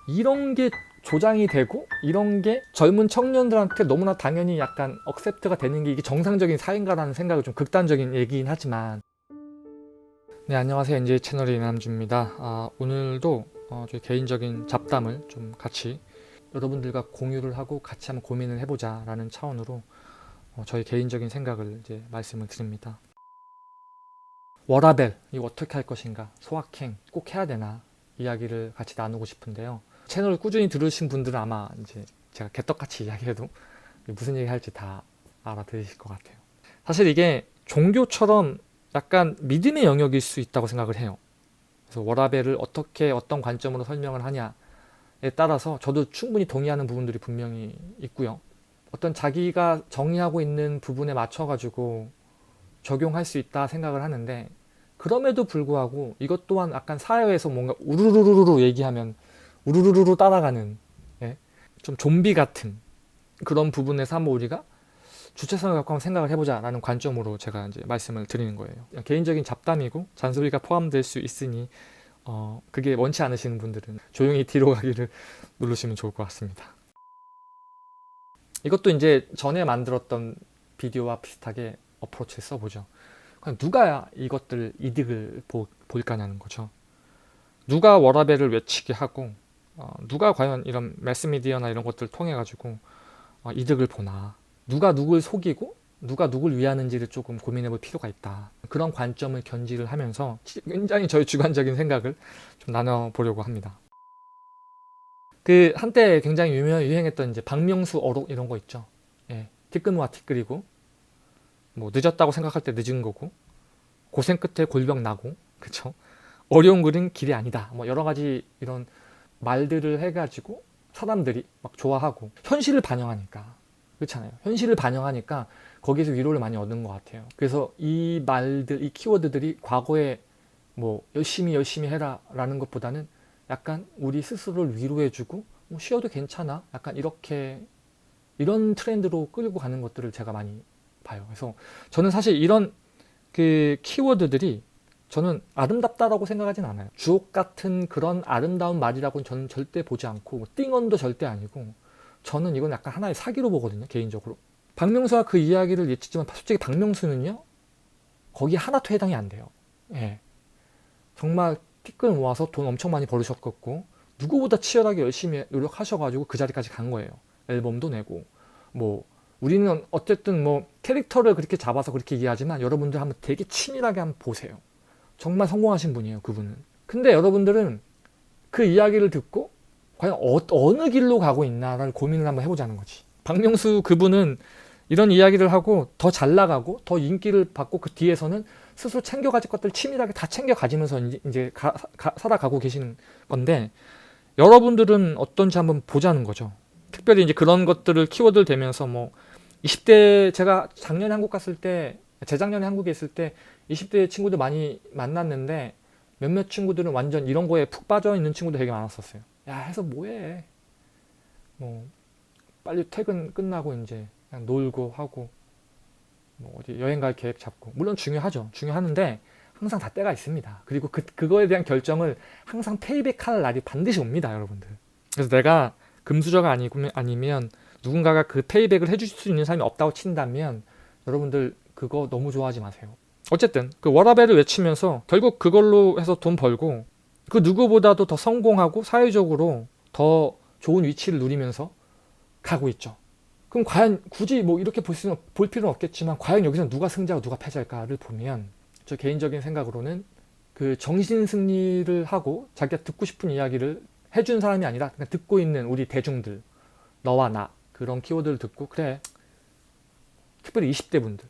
이런 게 조장이 되고 이런 게 젊은 청년들한테 너무나 당연히 약간 억셉트가 되는 게 이게 정상적인 사회인가라는 생각을 좀 극단적인 얘기긴 하지만. 네, 안녕하세요. NJ 채널의 이남주입니다. 오늘도 저희 개인적인 잡담을 좀 같이 여러분들과 공유를 하고 같이 한번 고민을 해보자 라는 차원으로 저희 개인적인 생각을 이제 말씀을 드립니다. 워라밸 이거 어떻게 할 것인가, 소확행 꼭 해야 되나, 이야기를 같이 나누고 싶은데요. 채널을 꾸준히 들으신 분들은 아마 이제 제가 개떡같이 이야기해도 무슨 얘기 할지 다 알아들으실 것 같아요. 사실 이게 종교처럼 약간 믿음의 영역일 수 있다고 생각을 해요. 그래서 워라밸을 어떻게 어떤 관점으로 설명을 하냐에 따라서 저도 충분히 동의하는 부분들이 분명히 있고요. 어떤 자기가 정의하고 있는 부분에 맞춰가지고 적용할 수 있다 생각을 하는데, 그럼에도 불구하고 이것 또한 약간 사회에서 뭔가 우르르르르 얘기하면 우르르르 따라가는, 예? 좀 좀비 같은 그런 부분에서 한번 우리가 주체성을 갖고 한번 생각을 해보자라는 관점으로 제가 이제 말씀을 드리는 거예요. 개인적인 잡담이고 잔소리가 포함될 수 있으니 그게 원치 않으시는 분들은 조용히 뒤로 가기를 누르시면 좋을 것 같습니다. 이것도 이제 전에 만들었던 비디오와 비슷하게 어프로치를 써보죠. 그럼 누가 이것들 이득을 볼 거냐는 거죠. 누가 워라밸을 외치게 하고 누가 과연 이런 매스미디어나 이런 것들을 통해 가지고 이득을 보나, 누가 누굴 속이고 누가 누굴 위하는지를 조금 고민해 볼 필요가 있다. 그런 관점을 견지를 하면서 굉장히 저희 주관적인 생각을 좀 나눠보려고 합니다. 그 한때 굉장히 유행했던 이제 박명수 어록 이런 거 있죠. 예, 티끌모아 티끌이고, 뭐 늦었다고 생각할 때 늦은 거고, 고생 끝에 골병 나고, 그쵸? 어려운 글은 길이 아니다. 뭐 여러 가지 이런 말들을 해가지고 사람들이 막 좋아하고, 현실을 반영하니까, 그렇잖아요. 현실을 반영하니까 거기에서 위로를 많이 얻는 것 같아요. 그래서 이 말들, 이 키워드들이 과거에 뭐 열심히 해라 라는 것보다는 약간 우리 스스로를 위로해주고 뭐 쉬어도 괜찮아, 약간 이런 트렌드로 끌고 가는 것들을 제가 많이 봐요. 그래서 저는 사실 이런 그 키워드들이 저는 아름답다라고 생각하진 않아요. 주옥 같은 그런 아름다운 말이라고는 저는 절대 보지 않고, 뭐 띵언도 절대 아니고, 저는 이건 약간 하나의 사기로 보거든요, 개인적으로. 박명수가 그 이야기를 예치지만 솔직히 박명수는요, 거기 하나도 해당이 안 돼요. 예. 정말 티끌 모아서 돈 엄청 많이 벌으셨겠고, 누구보다 치열하게 열심히 노력하셔가지고 그 자리까지 간 거예요. 앨범도 내고, 뭐 우리는 어쨌든 뭐 캐릭터를 그렇게 잡아서 그렇게 얘기하지만 여러분들 한번 되게 치밀하게 한번 보세요. 정말 성공하신 분이에요, 그분은. 근데 여러분들은 그 이야기를 듣고 과연 어느 길로 가고 있나를 고민을 한번 해보자는 거지. 박명수 그분은 이런 이야기를 하고 더 잘 나가고 더 인기를 받고, 그 뒤에서는 스스로 챙겨가질 것들 치밀하게 다 챙겨 가지면서 이제 살아가고 계시는 건데, 여러분들은 어떤지 한번 보자는 거죠. 특별히 이제 그런 것들을 키워드를 대면서 뭐 20대, 제가 작년에 한국 갔을 때, 재작년에 한국에 있을 때 20대 친구들 많이 만났는데 몇몇 친구들은 완전 이런 거에 푹 빠져 있는 친구들 되게 많았었어요. 야, 해서 뭐해? 뭐 빨리 퇴근 끝나고 이제 그냥 놀고 하고, 뭐 어디 여행 갈 계획 잡고, 물론 중요하죠. 중요하는데 항상 다 때가 있습니다. 그리고 그거에 대한 결정을 항상 페이백할 날이 반드시 옵니다, 여러분들. 그래서 내가 금수저가 아니면 누군가가 그 페이백을 해줄 수 있는 사람이 없다고 친다면 여러분들 그거 너무 좋아하지 마세요. 어쨌든 그 워라밸을 외치면서 결국 그걸로 해서 돈 벌고, 그 누구보다도 더 성공하고 사회적으로 더 좋은 위치를 누리면서 가고 있죠. 그럼 과연 굳이 뭐 이렇게 볼 필요는 없겠지만, 과연 여기서 누가 승자고 누가 패자일까를 보면, 저 개인적인 생각으로는 그 정신 승리를 하고 자기가 듣고 싶은 이야기를 해준 사람이 아니라 그냥 듣고 있는 우리 대중들, 너와 나, 그런 키워드를 듣고, 그래, 특별히 20대 분들,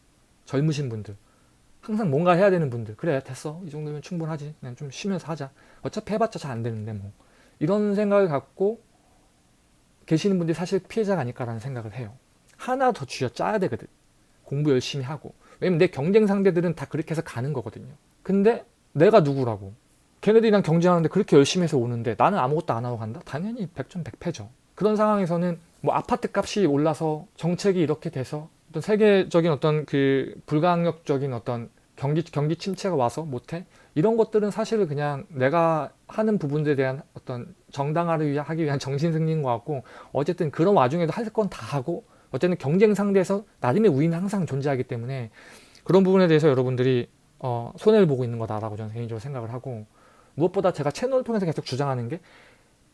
젊으신 분들, 항상 뭔가 해야 되는 분들, 그래 됐어, 이 정도면 충분하지, 그냥 좀 쉬면서 하자, 어차피 해봤자 잘 안 되는데 뭐, 이런 생각을 갖고 계시는 분들이 사실 피해자가 아닐까라는 생각을 해요. 하나 더 쥐어 짜야 되거든. 공부 열심히 하고. 왜냐면 내 경쟁 상대들은 다 그렇게 해서 가는 거거든요. 근데 내가 누구라고? 걔네들이랑 경쟁하는데 그렇게 열심히 해서 오는데 나는 아무것도 안 하고 간다? 당연히 백전백패죠. 그런 상황에서는 뭐 아파트 값이 올라서 정책이 이렇게 돼서 어떤 세계적인 어떤 그 불가항력적인 어떤 경기 침체가 와서 못해? 이런 것들은 사실 그냥 내가 하는 부분들에 대한 어떤 정당화를 하기 위한 정신승리인 것 같고, 어쨌든 그런 와중에도 할 건 다 하고, 어쨌든 경쟁 상대에서 나름의 우위는 항상 존재하기 때문에 그런 부분에 대해서 여러분들이 손해를 보고 있는 거다라고 저는 개인적으로 생각을 하고, 무엇보다 제가 채널을 통해서 계속 주장하는 게,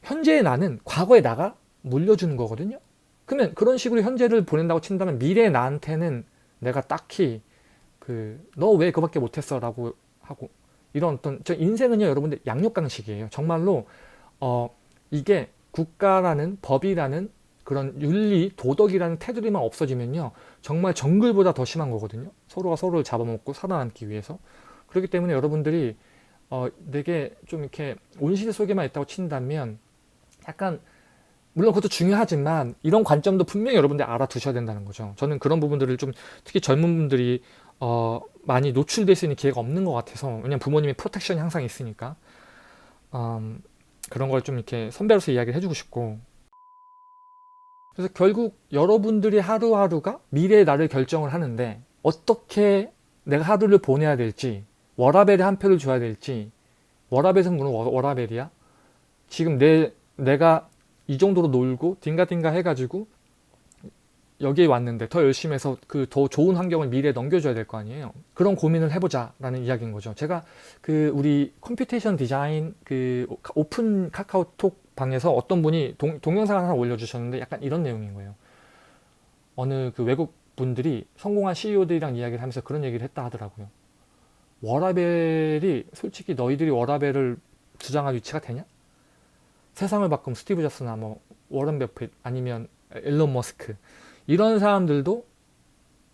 현재의 나는 과거의 나가 물려주는 거거든요. 그러면 그런 식으로 현재를 보낸다고 친다면 미래의 나한테는 내가 딱히 너 왜 그거밖에 못했어 라고 하고, 이런 어떤, 저 인생은요 여러분들 양육강식이에요. 정말로 이게 국가라는 법이라는 그런 윤리 도덕이라는 테두리만 없어지면요 정말 정글보다 더 심한 거거든요. 서로가 서로를 잡아먹고 살아남기 위해서. 그렇기 때문에 여러분들이 되게 좀 이렇게 온실 속에만 있다고 친다면, 약간 물론 그것도 중요하지만 이런 관점도 분명히 여러분들 알아두셔야 된다는 거죠. 저는 그런 부분들을 좀, 특히 젊은 분들이 많이 노출될 수 있는 기회가 없는 것 같아서, 왜냐면 부모님의 프로텍션이 항상 있으니까 그런 걸 좀 이렇게 선배로서 이야기를 해주고 싶고, 그래서 결국 여러분들이 하루하루가 미래의 나를 결정을 하는데, 어떻게 내가 하루를 보내야 될지, 워라벨에 한 표를 줘야 될지, 워라벨은 물론 워라벨이야. 지금 내가 이 정도로 놀고 딩가딩가 해가지고 여기에 왔는데 더 열심히 해서 더 좋은 환경을 미래에 넘겨줘야 될 거 아니에요. 그런 고민을 해보자 라는 이야기인 거죠. 제가 우리 컴퓨테이션 디자인 오픈 카카오톡 방에서 어떤 분이 동영상을 하나 올려주셨는데, 약간 이런 내용인 거예요. 어느 외국 분들이 성공한 CEO들이랑 이야기를 하면서 그런 얘기를 했다 하더라고요. 워라벨이, 솔직히 너희들이 워라벨을 주장할 위치가 되냐? 세상을 바꾼 스티브 잡스나 뭐 워런 버핏 아니면 일론 머스크, 이런 사람들도,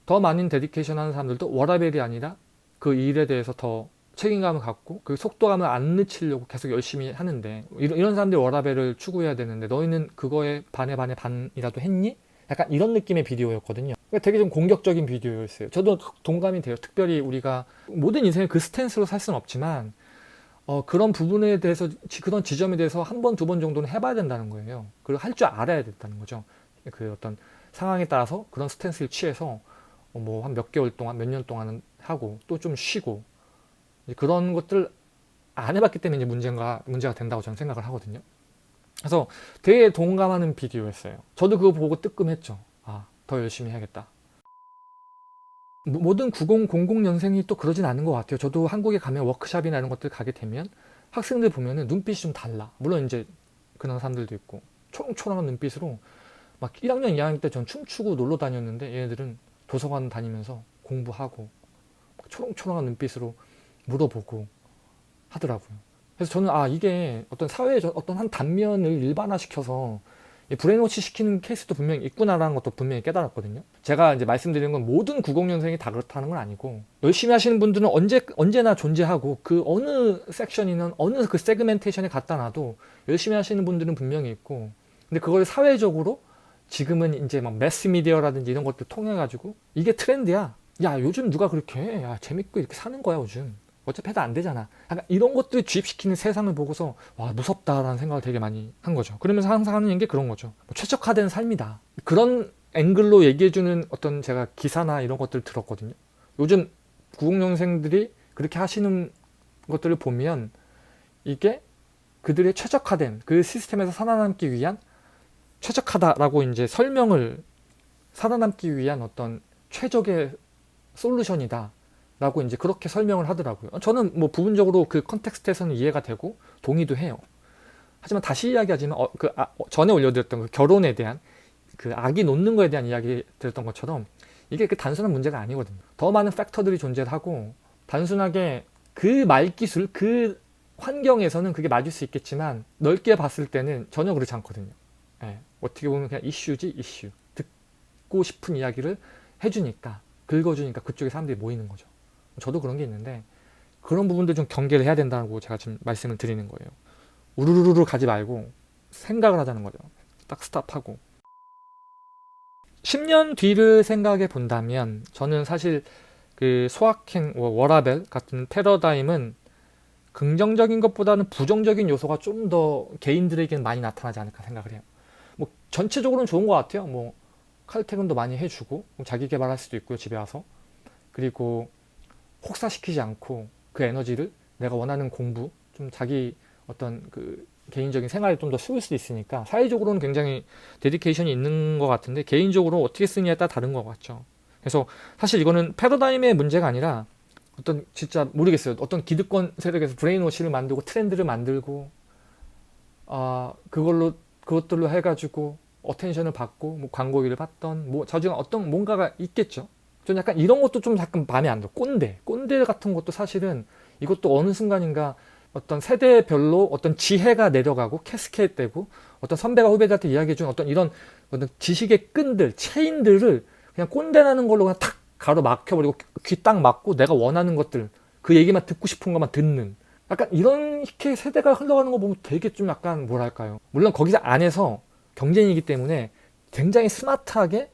더 많은 데디케이션 하는 사람들도 워라벨이 아니라 그 일에 대해서 더 책임감을 갖고 그 속도감을 안 늦추려고 계속 열심히 하는데, 이런 사람들이 워라벨을 추구해야 되는데 너희는 그거에 반이라도 했니? 약간 이런 느낌의 비디오였거든요. 되게 좀 공격적인 비디오였어요. 저도 동감이 돼요. 특별히 우리가 모든 인생을 그 스탠스로 살 수는 없지만 그런 부분에 대해서, 그런 지점에 대해서 한 번, 두 번 정도는 해봐야 된다는 거예요. 그리고 할 줄 알아야 된다는 거죠. 어떤 상황에 따라서 그런 스탠스를 취해서 뭐 한 몇 개월 동안, 몇 년 동안은 하고 또 좀 쉬고, 그런 것들 안 해봤기 때문에 이제 문제가 된다고 저는 생각을 하거든요. 그래서 되게 동감하는 비디오였어요. 저도 그거 보고 뜨끔했죠. 더 열심히 해야겠다. 모든 9000년생이 또 그러진 않은 것 같아요. 저도 한국에 가면 워크샵이나 이런 것들 가게 되면 학생들 보면은 눈빛이 좀 달라. 물론 이제 그런 사람들도 있고, 초롱초롱한 눈빛으로 막 1학년, 2학년 때 전 춤추고 놀러 다녔는데, 얘네들은 도서관 다니면서 공부하고 초롱초롱한 눈빛으로 물어보고 하더라고요. 그래서 저는 이게 어떤 사회의 어떤 한 단면을 일반화시켜서 브레인워시 시키는 케이스도 분명히 있구나라는 것도 분명히 깨달았거든요. 제가 이제 말씀드리는 건 모든 90년생이 다 그렇다는 건 아니고, 열심히 하시는 분들은 언제나 존재하고, 그 어느 섹션이나 어느 그 세그멘테이션에 갖다 놔도 열심히 하시는 분들은 분명히 있고, 근데 그걸 사회적으로 지금은 이제 막 매스미디어라든지 이런 것들 통해 가지고 이게 트렌드야. 야, 요즘 누가 그렇게 해? 야, 재밌고 이렇게 사는 거야 요즘. 어차피 해도 안 되잖아. 약간 이런 것들을 주입시키는 세상을 보고서 와, 무섭다라는 생각을 되게 많이 한 거죠. 그러면서 항상 하는 게 그런 거죠. 최적화된 삶이다. 그런 앵글로 얘기해주는 어떤 제가 기사나 이런 것들을 들었거든요. 요즘 90년생들이 그렇게 하시는 것들을 보면 이게 그들의 최적화된 그 시스템에서 살아남기 위한, 최적화다라고 이제 살아남기 위한 어떤 최적의 솔루션이다 라고 이제 그렇게 설명을 하더라고요. 저는 뭐 부분적으로 그 컨텍스트에서는 이해가 되고 동의도 해요. 하지만 다시 이야기하지만 전에 올려드렸던 그 결혼에 대한, 그 아기 놓는 거에 대한 이야기 드렸던 것처럼, 이게 그 단순한 문제가 아니거든요. 더 많은 팩터들이 존재하고, 단순하게 그 말기술, 그 환경에서는 그게 맞을 수 있겠지만 넓게 봤을 때는 전혀 그렇지 않거든요. 어떻게 보면 그냥 이슈. 듣고 싶은 이야기를 해주니까, 긁어주니까 그쪽에 사람들이 모이는 거죠. 저도 그런 게 있는데, 그런 부분들 좀 경계를 해야 된다고 제가 지금 말씀을 드리는 거예요. 우르르르 가지 말고 생각을 하자는 거죠. 딱 스탑하고. 10년 뒤를 생각해 본다면, 저는 사실 그 소확행, 워라벨 같은 패러다임은 긍정적인 것보다는 부정적인 요소가 좀 더 개인들에게는 많이 나타나지 않을까 생각을 해요. 뭐 전체적으로는 좋은 것 같아요. 뭐 칼퇴근도 많이 해주고, 자기 개발할 수도 있고요, 집에 와서. 그리고 혹사시키지 않고 그 에너지를 내가 원하는 공부, 좀 자기 어떤 그 개인적인 생활에 좀 더 쓰일 수도 있으니까 사회적으로는 굉장히 데디케이션이 있는 것 같은데 개인적으로 어떻게 쓰느냐에 따라 다른 것 같죠. 그래서 사실 이거는 패러다임의 문제가 아니라 어떤 진짜 모르겠어요. 어떤 기득권 세력에서 브레인워시를 만들고 트렌드를 만들고 그걸로 그것들로 해가지고 어텐션을 받고 뭐 광고비를 받던 뭐 자주가 어떤 뭔가가 있겠죠. 전 약간 이런 것도 좀 약간 마음에 안 들어. 꼰대 같은 것도 사실은 이것도 어느 순간인가 어떤 세대별로 어떤 지혜가 내려가고 캐스케이트되고 어떤 선배가 후배들한테 이야기해준 어떤 이런 어떤 지식의 끈들, 체인들을 그냥 꼰대라는 걸로 그냥 탁 가로막혀버리고 귀 딱 막고 내가 원하는 것들 그 얘기만 듣고 싶은 것만 듣는 약간 이렇게 세대가 흘러가는 거 보면 되게 좀 약간 뭐랄까요. 물론 거기서 안에서 경쟁이기 때문에 굉장히 스마트하게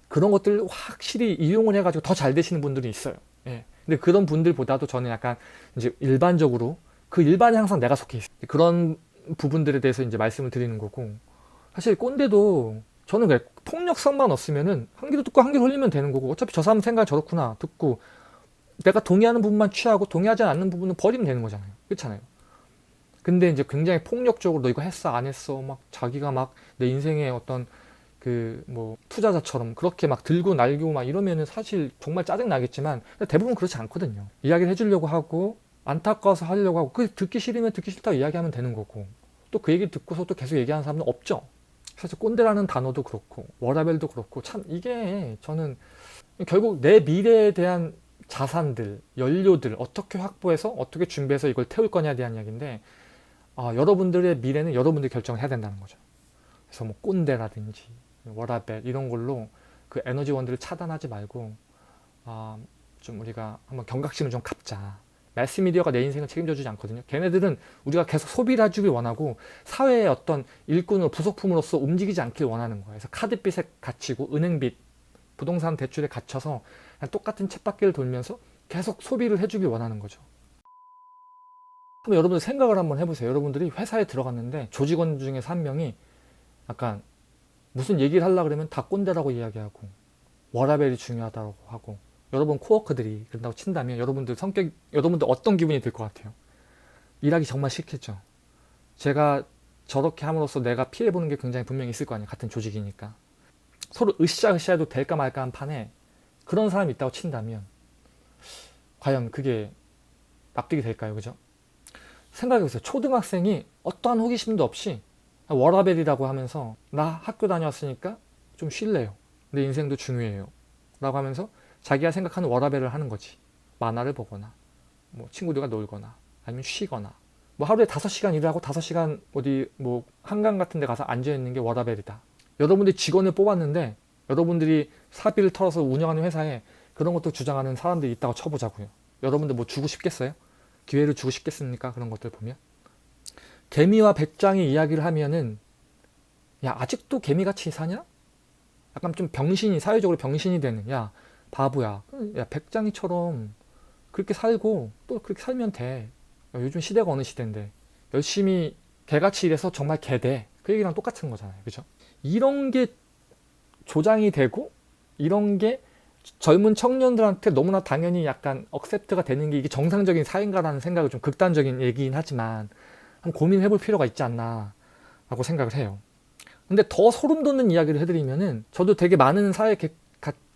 그런 것들을 확실히 이용을 해가지고 더 잘 되시는 분들이 있어요. 예. 근데 그런 분들보다도 저는 약간 이제 일반적으로 그 일반에 항상 내가 속해 있어요. 그런 부분들에 대해서 이제 말씀을 드리는 거고 사실 꼰대도 저는 그래 폭력성만 없으면은 한 귀로 듣고 한 귀로 흘리면 되는 거고 어차피 저 사람 생각 저렇구나 듣고 내가 동의하는 부분만 취하고 동의하지 않는 부분은 버리면 되는 거잖아요. 그렇잖아요. 근데 이제 굉장히 폭력적으로 너 이거 했어 안 했어 막 자기가 막 내 인생의 어떤 그 뭐 투자자처럼 그렇게 막 들고 날고 막 이러면은 사실 정말 짜증 나겠지만 대부분 그렇지 않거든요. 이야기를 해주려고 하고 안타까워서 하려고 하고 그 듣기 싫으면 듣기 싫다고 이야기하면 되는 거고 또 그 얘기 듣고서 또 계속 얘기하는 사람은 없죠. 사실 꼰대라는 단어도 그렇고 워라벨도 그렇고 참 이게 저는 결국 내 미래에 대한 자산들, 연료들 어떻게 확보해서 어떻게 준비해서 이걸 태울 거냐에 대한 이야기인데 여러분들의 미래는 여러분들이 결정을 해야 된다는 거죠. 그래서 뭐 꼰대라든지 워라벨 이런 걸로 그 에너지원들을 차단하지 말고 좀 우리가 한번 경각심을 좀 갖자. 매스미디어가 내 인생을 책임져주지 않거든요. 걔네들은 우리가 계속 소비를 해주길 원하고 사회의 어떤 일꾼으로 부속품으로서 움직이지 않길 원하는 거예요. 그래서 카드빚에 갇히고 은행빚, 부동산 대출에 갇혀서 그냥 똑같은 쳇바퀴를 돌면서 계속 소비를 해주길 원하는 거죠. 한번 여러분들 생각을 한번 해보세요. 여러분들이 회사에 들어갔는데 조직원 중에서 한 명이 약간 무슨 얘기를 하려고 그러면 다 꼰대라고 이야기하고 워라밸이 중요하다고 하고 여러분 코워커들이 그런다고 친다면 여러분들 어떤 기분이 들 것 같아요? 일하기 정말 싫겠죠. 제가 저렇게 함으로써 내가 피해보는 게 굉장히 분명히 있을 거 아니에요. 같은 조직이니까. 서로 으쌰으쌰해도 될까 말까 한 판에 그런 사람이 있다고 친다면 과연 그게 납득이 될까요? 그죠? 생각해보세요. 초등학생이 어떠한 호기심도 없이 워라밸이라고 하면서 나 학교 다녔으니까 좀 쉴래요. 내 인생도 중요해요. 라고 하면서 자기가 생각하는 워라밸을 하는 거지. 만화를 보거나 뭐 친구들과 놀거나 아니면 쉬거나 뭐 하루에 5시간 일을 하고 5시간 어디 뭐 한강 같은 데 가서 앉아있는 게 워라밸이다. 여러분들이 직원을 뽑았는데 여러분들이 사비를 털어서 운영하는 회사에 그런 것도 주장하는 사람들이 있다고 쳐보자고요. 여러분들 뭐 주고 싶겠어요? 기회를 주고 싶겠습니까? 그런 것들 보면 개미와 배짱이 이야기를 하면은 야 아직도 개미같이 사냐? 약간 좀 사회적으로 병신이 되는 야 바보야 야 백장이처럼 그렇게 살고 또 그렇게 살면 돼. 야, 요즘 시대가 어느 시대인데 열심히 개같이 일해서 정말 개돼. 그 얘기랑 똑같은 거잖아요. 그죠? 이런 게 조장이 되고 이런 게 젊은 청년들한테 너무나 당연히 약간 억셉트가 되는 게 이게 정상적인 사회인가라는 생각을 좀 극단적인 얘기긴 하지만 한번 고민해 볼 필요가 있지 않나 라고 생각을 해요. 근데 더 소름 돋는 이야기를 해드리면은 저도 되게 많은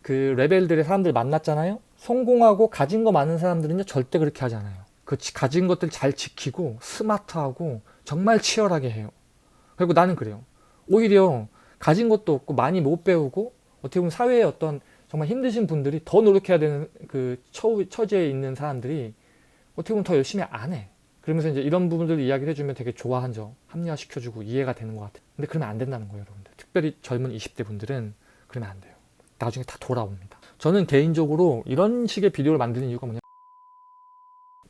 그 레벨들의 사람들 만났잖아요. 성공하고 가진 거 많은 사람들은요 절대 그렇게 하지 않아요. 그 가진 것들 잘 지키고 스마트하고 정말 치열하게 해요. 그리고 나는 그래요. 오히려 가진 것도 없고 많이 못 배우고 어떻게 보면 사회에 어떤 정말 힘드신 분들이 더 노력해야 되는 그 처지에 있는 사람들이 어떻게 보면 더 열심히 안 해. 그러면서 이제 이런 부분들을 이야기를 해주면 되게 좋아하죠. 합리화시켜주고 이해가 되는 것 같아요. 근데 그러면 안 된다는 거예요, 여러분들. 특별히 젊은 20대 분들은 그러면 안 돼요. 나중에 다 돌아옵니다. 저는 개인적으로 이런 식의 비디오를 만드는 이유가 뭐냐.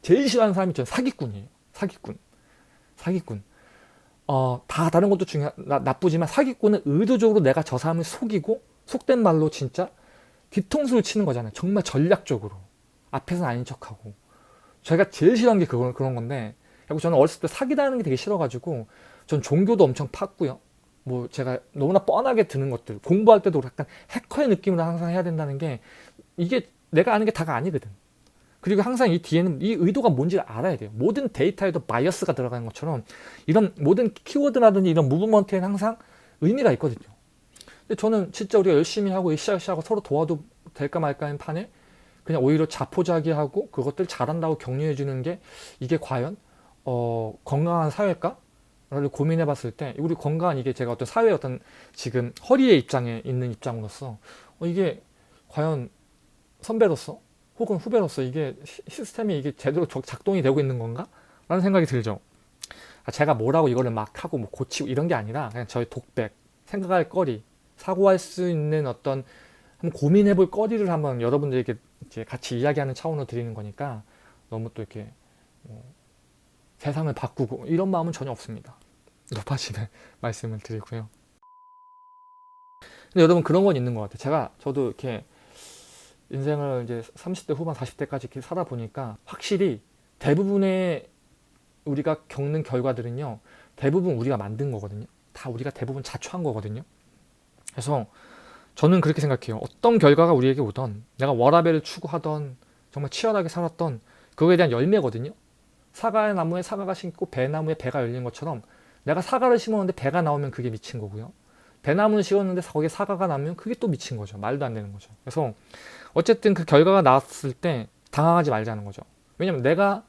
제일 싫어하는 사람이 저는 사기꾼이에요. 사기꾼. 다 다른 것도 나쁘지만 사기꾼은 의도적으로 내가 저 사람을 속이고 속된 말로 진짜 뒤통수를 치는 거잖아요. 정말 전략적으로. 앞에서는 아닌 척하고. 제가 제일 싫어하는 게 그런 건데 그리고 저는 어렸을 때 사기당하는 게 되게 싫어가지고 전 종교도 엄청 팠고요. 뭐 제가 너무나 뻔하게 드는 것들 공부할 때도 약간 해커의 느낌으로 항상 해야 된다는 게 이게 내가 아는 게 다가 아니거든. 그리고 항상 이 뒤에는 이 의도가 뭔지를 알아야 돼요. 모든 데이터에도 바이어스가 들어가는 것처럼 이런 모든 키워드라든지 이런 무브먼트에는 항상 의미가 있거든요. 근데 저는 진짜 우리가 열심히 하고 으쌰으쌰하고 서로 도와도 될까 말까 하는 판에 그냥 오히려 자포자기하고 그것들 잘한다고 격려해 주는 게 이게 과연 건강한 사회일까? 를 고민해 봤을 때 우리 건강한 이게 제가 어떤 사회의 어떤 지금 허리의 입장에 있는 입장으로서 이게 과연 선배로서 혹은 후배로서 이게 시스템이 이게 제대로 작동이 되고 있는 건가? 라는 생각이 들죠. 제가 뭐라고 이거를 막 하고 뭐 고치고 이런 게 아니라 그냥 저의 독백, 생각할 거리, 사고할 수 있는 어떤 한번 고민해 볼 거리를 한번 여러분들에게 이제 같이 이야기하는 차원으로 드리는 거니까 너무 또 이렇게 세상을 바꾸고 이런 마음은 전혀 없습니다. 높아지는 말씀을 드리고요. 근데 여러분 그런 건 있는 것 같아요. 저도 이렇게 인생을 이제 30대 후반 40대까지 이렇게 살아보니까 확실히 대부분의 우리가 겪는 결과들은요, 대부분 우리가 만든 거거든요. 다 우리가 대부분 자초한 거거든요. 그래서 저는 그렇게 생각해요. 어떤 결과가 우리에게 오던, 내가 워라밸을 추구하던, 정말 치열하게 살았던 그거에 대한 열매거든요. 사과의 나무에 사과가 심고 배나무에 배가 열린 것처럼 내가 사과를 심었는데 배가 나오면 그게 미친 거고요. 배나무를 심었는데 거기에 사과가 나면 그게 또 미친 거죠. 말도 안 되는 거죠. 그래서 어쨌든 그 결과가 나왔을 때 당황하지 말자는 거죠. 왜냐면 내가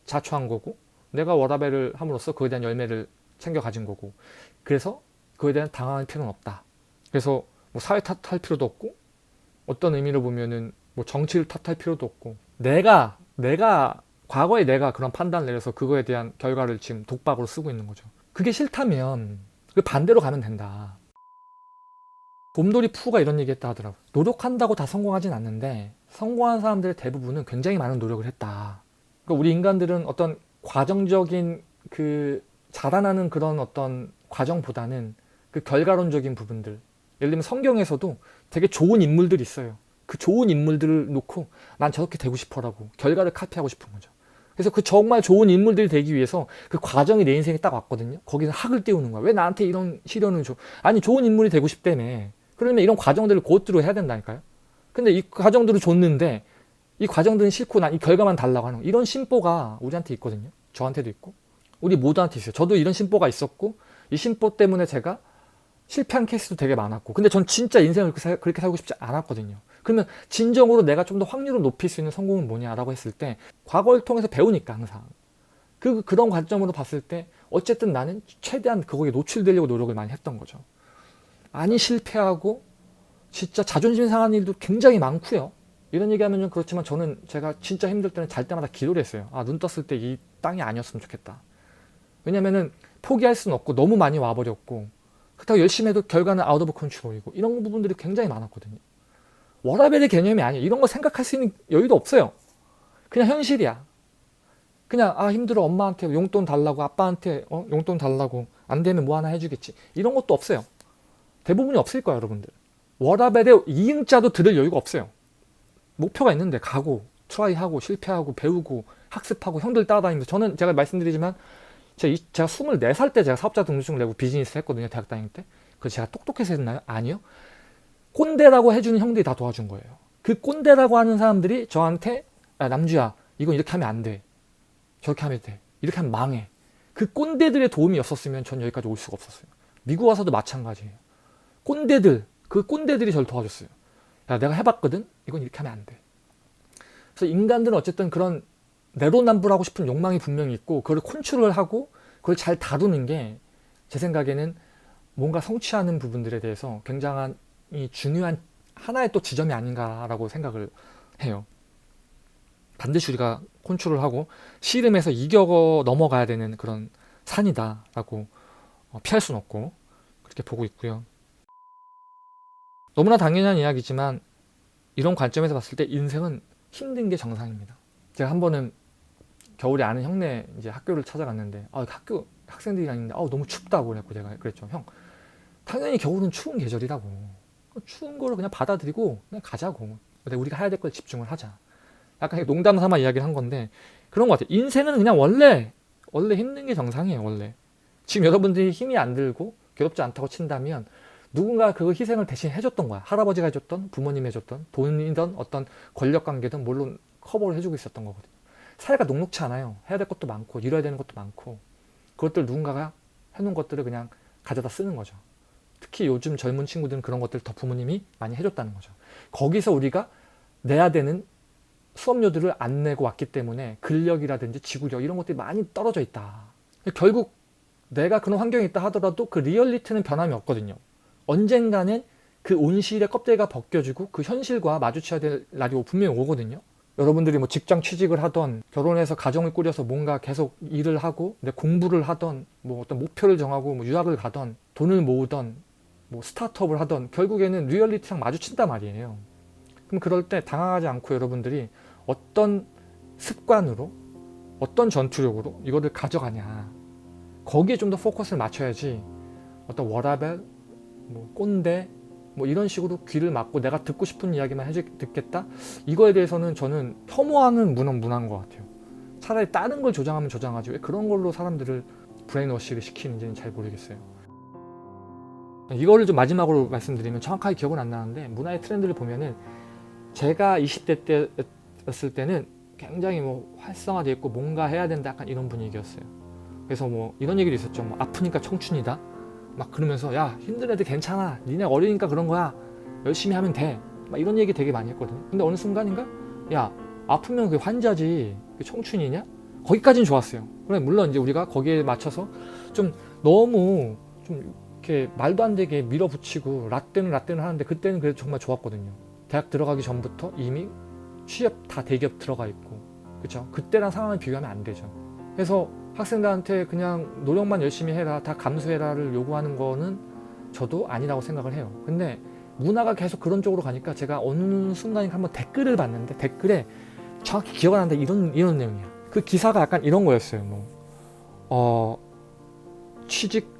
자초한 거고 내가 워라밸을 함으로써 그에 대한 열매를 챙겨 가진 거고, 그래서 그에 대한 당황할 필요는 없다. 그래서 뭐 사회 탓할 필요도 없고 어떤 의미로 보면은 뭐 정치를 탓할 필요도 없고 내가 과거에 내가 그런 판단을 내려서 그거에 대한 결과를 지금 독박으로 쓰고 있는 거죠. 그게 싫다면 그 반대로 가면 된다. 곰돌이 푸가 이런 얘기 했다 하더라고. 노력한다고 다 성공하진 않는데 성공한 사람들의 대부분은 굉장히 많은 노력을 했다. 그러니까 우리 인간들은 어떤 과정적인 그 자라나는 그런 어떤 과정보다는 그 결과론적인 부분들, 예를 들면 성경에서도 되게 좋은 인물들이 있어요. 그 좋은 인물들을 놓고 난 저렇게 되고 싶어라고 결과를 카피하고 싶은 거죠. 그래서 그 정말 좋은 인물들이 되기 위해서 그 과정이 내 인생에 딱 왔거든요. 거기서 학을 띄우는 거야. 왜 나한테 이런 시련을 줘? 아니 좋은 인물이 되고 싶다며. 그러면 이런 과정들을 고트로 해야 된다니까요. 근데 이 과정들을 줬는데 이 과정들은 싫고 난 이 결과만 달라고 하는 거. 이런 심보가 우리한테 있거든요. 저한테도 있고 우리 모두한테 있어요. 저도 이런 심보가 있었고 이 심보 때문에 제가 실패한 케이스도 되게 많았고, 근데 전 진짜 인생을 그렇게 살고 싶지 않았거든요. 그러면 진정으로 내가 좀 더 확률을 높일 수 있는 성공은 뭐냐라고 했을 때 과거를 통해서 배우니까 항상 그런 관점으로 봤을 때 어쨌든 나는 최대한 그거에 노출되려고 노력을 많이 했던 거죠. 많이 실패하고 진짜 자존심 상한 일도 굉장히 많고요. 이런 얘기하면 좀 그렇지만 저는 제가 진짜 힘들 때는 잘 때마다 기도를 했어요. 눈 떴을 때 이 땅이 아니었으면 좋겠다. 왜냐면은 포기할 수는 없고 너무 많이 와버렸고, 그렇다고 열심히 해도 결과는 아웃 오브 컨트롤이고 이런 부분들이 굉장히 많았거든요. 워라밸의 개념이 아니에요. 이런 거 생각할 수 있는 여유도 없어요. 그냥 현실이야. 그냥 힘들어, 엄마한테 용돈 달라고, 아빠한테 용돈 달라고, 안 되면 뭐 하나 해주겠지, 이런 것도 없어요. 대부분이 없을 거야 여러분들. 워라밸의 이응자도 들을 여유가 없어요. 목표가 있는데 가고 트라이하고 실패하고 배우고 학습하고 형들 따라다니면서, 저는 제가 말씀드리지만 제가 24살 때 제가 사업자 등록증을 내고 비즈니스를 했거든요. 대학 다닐 때. 그래서 제가 똑똑해서 했나요? 아니요. 꼰대라고 해주는 형들이 다 도와준 거예요. 그 꼰대라고 하는 사람들이 저한테 남주야 이건 이렇게 하면 안 돼, 저렇게 하면 돼, 이렇게 하면 망해. 그 꼰대들의 도움이 없었으면 전 여기까지 올 수가 없었어요. 미국 와서도 마찬가지예요. 그 꼰대들이 저를 도와줬어요. 야 내가 해봤거든, 이건 이렇게 하면 안 돼. 그래서 인간들은 어쨌든 그런 내로남불하고 싶은 욕망이 분명히 있고 그걸 컨트롤하고 그걸 잘 다루는 게 제 생각에는 뭔가 성취하는 부분들에 대해서 굉장한 중요한 하나의 또 지점이 아닌가라고 생각을 해요. 반드시 우리가 컨트롤하고 씨름해서 이겨 넘어가야 되는 그런 산이다라고 피할 수는 없고 그렇게 보고 있고요. 너무나 당연한 이야기지만 이런 관점에서 봤을 때 인생은 힘든 게 정상입니다. 제가 한 번은 겨울에 아는 형네 이제 학교를 찾아갔는데 학교 학생들이랑 있는데 너무 춥다고 그랬고, 제가 그랬죠. 형, 당연히 겨울은 추운 계절이라고. 추운 거를 그냥 받아들이고 그냥 가자고. 우리가 해야 될 걸 집중을 하자. 약간 농담 삼아 이야기를 한 건데 그런 것 같아요. 인생은 그냥 원래 힘든 게 정상이에요. 원래 지금 여러분들이 힘이 안 들고 괴롭지 않다고 친다면 누군가 그 희생을 대신 해줬던 거야. 할아버지가 해줬던, 부모님이 해줬던, 돈이든 어떤 권력관계든, 물론 커버를 해주고 있었던 거거든요. 사회가 녹록치 않아요. 해야 될 것도 많고 이뤄야 되는 것도 많고 그것들 누군가가 해놓은 것들을 그냥 가져다 쓰는 거죠. 특히 요즘 젊은 친구들은 그런 것들 더 부모님이 많이 해줬다는 거죠. 거기서 우리가 내야 되는 수업료들을 안 내고 왔기 때문에 근력이라든지 지구력 이런 것들이 많이 떨어져 있다. 결국 내가 그런 환경에 있다 하더라도 그 리얼리티는 변함이 없거든요. 언젠가는 그 온실의 껍데기가 벗겨지고 그 현실과 마주쳐야 될 날이 분명히 오거든요. 여러분들이 뭐 직장 취직을 하던 결혼해서 가정을 꾸려서 뭔가 계속 일을 하고 공부를 하던 뭐 어떤 목표를 정하고 뭐 유학을 가던 돈을 모으던 뭐 스타트업을 하던 결국에는 리얼리티랑 마주친단 말이에요. 그럼 그럴 때 당황하지 않고 여러분들이 어떤 습관으로 어떤 전투력으로 이거를 가져가냐 거기에 좀 더 포커스를 맞춰야지 어떤 워라벨, 뭐 꼰대 뭐 이런 식으로 귀를 막고 내가 듣고 싶은 이야기만 듣겠다? 이거에 대해서는 저는 혐오하는 문화인 것 같아요. 차라리 다른 걸 조장하면 조장하지 왜 그런 걸로 사람들을 브레인워시를 시키는지는 잘 모르겠어요. 이거를 좀 마지막으로 말씀드리면 정확하게 기억은 안 나는데 문화의 트렌드를 보면은 제가 20대 때였을 때는 굉장히 뭐 활성화되어 있고 뭔가 해야 된다 약간 이런 분위기였어요. 그래서 뭐 이런 얘기도 있었죠. 뭐 아프니까 청춘이다. 막 그러면서 야 힘든 애들 괜찮아. 니네 어리니까 그런 거야. 열심히 하면 돼. 막 이런 얘기 되게 많이 했거든요. 근데 어느 순간인가 야 아프면 그게 환자지 그게 청춘이냐? 거기까지는 좋았어요. 그래 물론 이제 우리가 거기에 맞춰서 좀 너무 좀 이렇게 말도 안 되게 밀어붙이고 라떼는 하는데 그때는 그래도 정말 좋았거든요. 대학 들어가기 전부터 이미 취업 다 대기업 들어가 있고 그쵸? 그때랑 상황을 비교하면 안 되죠. 그래서 학생들한테 그냥 노력만 열심히 해라 다 감수해라를 요구하는 거는 저도 아니라고 생각을 해요. 근데 문화가 계속 그런 쪽으로 가니까 제가 어느 순간에 한번 댓글을 봤는데 댓글에 정확히 기억 안 나는데 이런 내용이야. 그 기사가 약간 이런 거였어요. 취직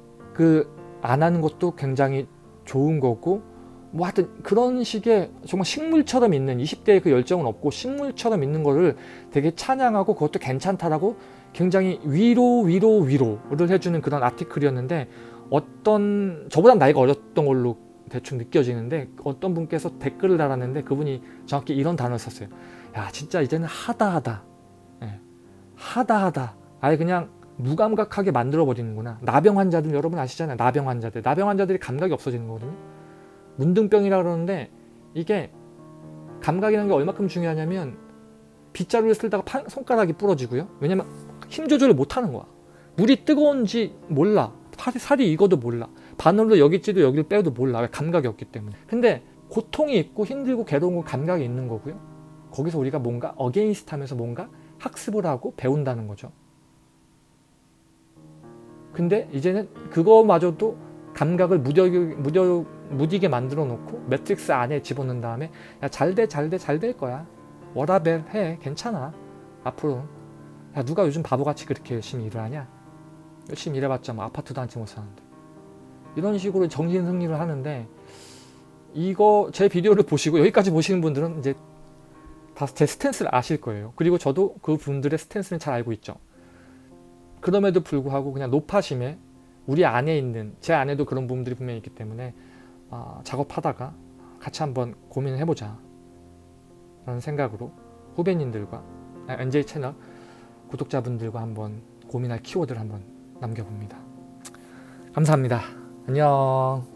안 하는 것도 굉장히 좋은 거고 뭐 하여튼 그런 식의 정말 식물처럼 있는 20대의 그 열정은 없고 식물처럼 있는 거를 되게 찬양하고 그것도 괜찮다라고 굉장히 위로를 해주는 그런 아티클이었는데 어떤 저보다 나이가 어렸던 걸로 대충 느껴지는데 어떤 분께서 댓글을 달았는데 그분이 정확히 이런 단어를 썼어요. 야 진짜 이제는 하다 예. 하다 아예 그냥 무감각하게 만들어버리는구나. 나병 환자들 여러분 아시잖아요. 나병 환자들이 감각이 없어지는 거거든요. 문둥병이라 그러는데 이게 감각이라는 게 얼마큼 중요하냐면 빗자루를 쓸다가 손가락이 부러지고요. 왜냐면 힘 조절을 못하는 거야. 물이 뜨거운지 몰라. 살이 익어도 몰라. 바늘로 여기 찌도 여기를 빼도 몰라. 왜? 감각이 없기 때문에. 근데 고통이 있고 힘들고 괴로운 건 감각이 있는 거고요. 거기서 우리가 뭔가 어게인스트 하면서 뭔가 학습을 하고 배운다는 거죠. 근데 이제는 그거마저도 감각을 무디게 만들어 놓고 매트릭스 안에 집어넣은 다음에 야 잘 될 거야. 워라벨 해. 괜찮아. 앞으로. 야 누가 요즘 바보같이 그렇게 열심히 일을 하냐? 열심히 일해봤자 뭐 아파트도 한 채 못 사는데. 이런 식으로 정신승리를 하는데 이거 제 비디오를 보시고 여기까지 보시는 분들은 이제 다 제 스탠스를 아실 거예요. 그리고 저도 그 분들의 스탠스는 잘 알고 있죠. 그럼에도 불구하고 그냥 노파심에 우리 안에 있는 제 안에도 그런 부분들이 분명히 있기 때문에 작업하다가 같이 한번 고민을 해보자 라는 생각으로 후배님들과 NJ 채널 구독자분들과 한번 고민할 키워드를 한번 남겨봅니다. 감사합니다. 안녕.